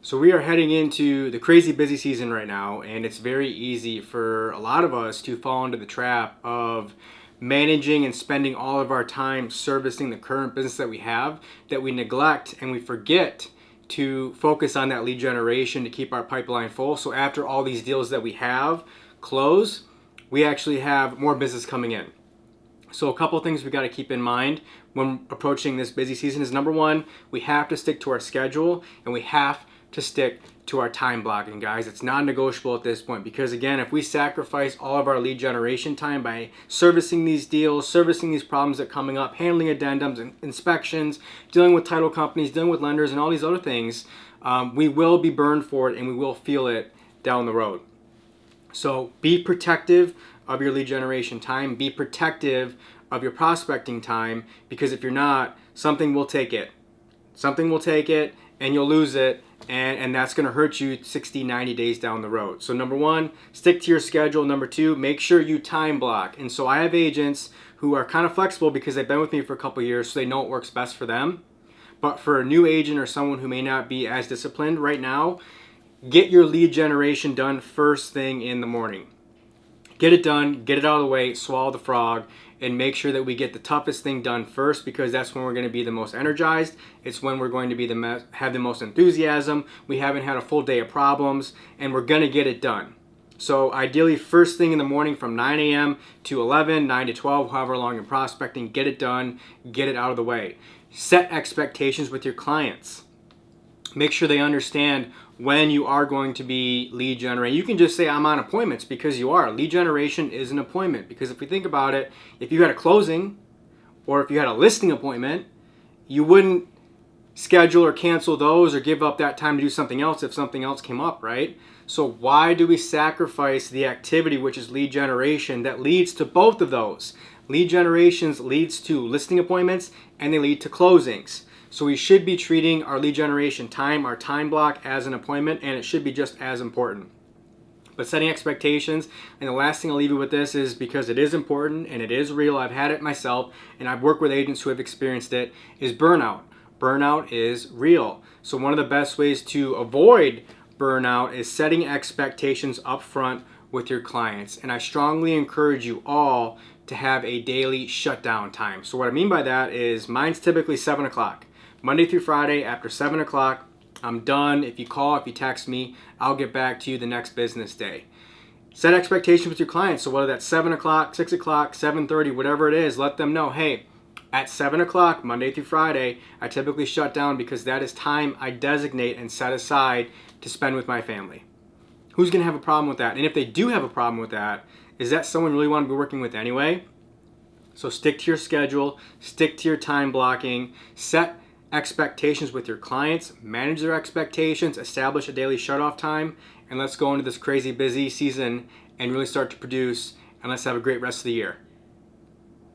So we are heading into the crazy busy season right now, and it's very easy for a lot of us to fall into the trap of managing and spending all of our time servicing the current business that we have, that we neglect and we forget to focus on that lead generation to keep our pipeline full. So after all these deals that we have close, we actually have more business coming in. So a couple of things we got to keep in mind when approaching this busy season is, number one, we have to stick to our schedule and we have to stick to our time blocking, guys. It's non-negotiable at this point, because again, if we sacrifice all of our lead generation time by servicing these deals, servicing these problems that are coming up, handling addendums and inspections, dealing with title companies, dealing with lenders and all these other things, we will be burned for it and we will feel it down the road. So be protective of your lead generation time. Be protective of your prospecting time, because if you're not, something will take it. Something will take it and you'll lose it, and that's going to hurt you 60, 90 days down the road. So number one, stick to your schedule. Number two, make sure you time block. And so I have agents who are kind of flexible because they've been with me for a couple of years, so they know what works best for them. But for a new agent or someone who may not be as disciplined right now, get your lead generation done first thing in the morning. Get it done, get it out of the way, swallow the frog, and make sure that we get the toughest thing done first, because that's when we're going to be the most energized. It's when we're going to be have the most enthusiasm. We haven't had a full day of problems, and we're going to get it done. So ideally, first thing in the morning from 9 a.m. to 11, 9 to 12, however long you're prospecting, get it done, get it out of the way. Set expectations with your clients. Make sure they understand when you are going to be lead generating. You can just say, I'm on appointments, because you are. Lead generation is an appointment, because if we think about it, if you had a closing or if you had a listing appointment, you wouldn't schedule or cancel those or give up that time to do something else if something else came up, right? So why do we sacrifice the activity, which is lead generation, that leads to both of those? Lead generations leads to listing appointments and they lead to closings. So we should be treating our lead generation time, our time block, as an appointment, and it should be just as important. But setting expectations, and the last thing I'll leave you with this is, because it is important and it is real, I've had it myself and I've worked with agents who have experienced it, is burnout. Burnout is real. So one of the best ways to avoid burnout is setting expectations up front with your clients. And I strongly encourage you all to have a daily shutdown time. So what I mean by that is, mine's typically 7 o'clock. Monday through Friday after 7 o'clock, I'm done. If you call, if you text me, I'll get back to you the next business day. Set expectations with your clients. So whether that's 7 o'clock, 6 o'clock, 7:30, whatever it is, let them know, hey, at 7 o'clock, Monday through Friday, I typically shut down, because that is time I designate and set aside to spend with my family. Who's going to have a problem with that? And if they do have a problem with that, is that someone you really want to be working with anyway? So stick to your schedule, stick to your time blocking, set expectations with your clients, manage their expectations, establish a daily shut-off time, and let's go into this crazy busy season and really start to produce, and let's have a great rest of the year.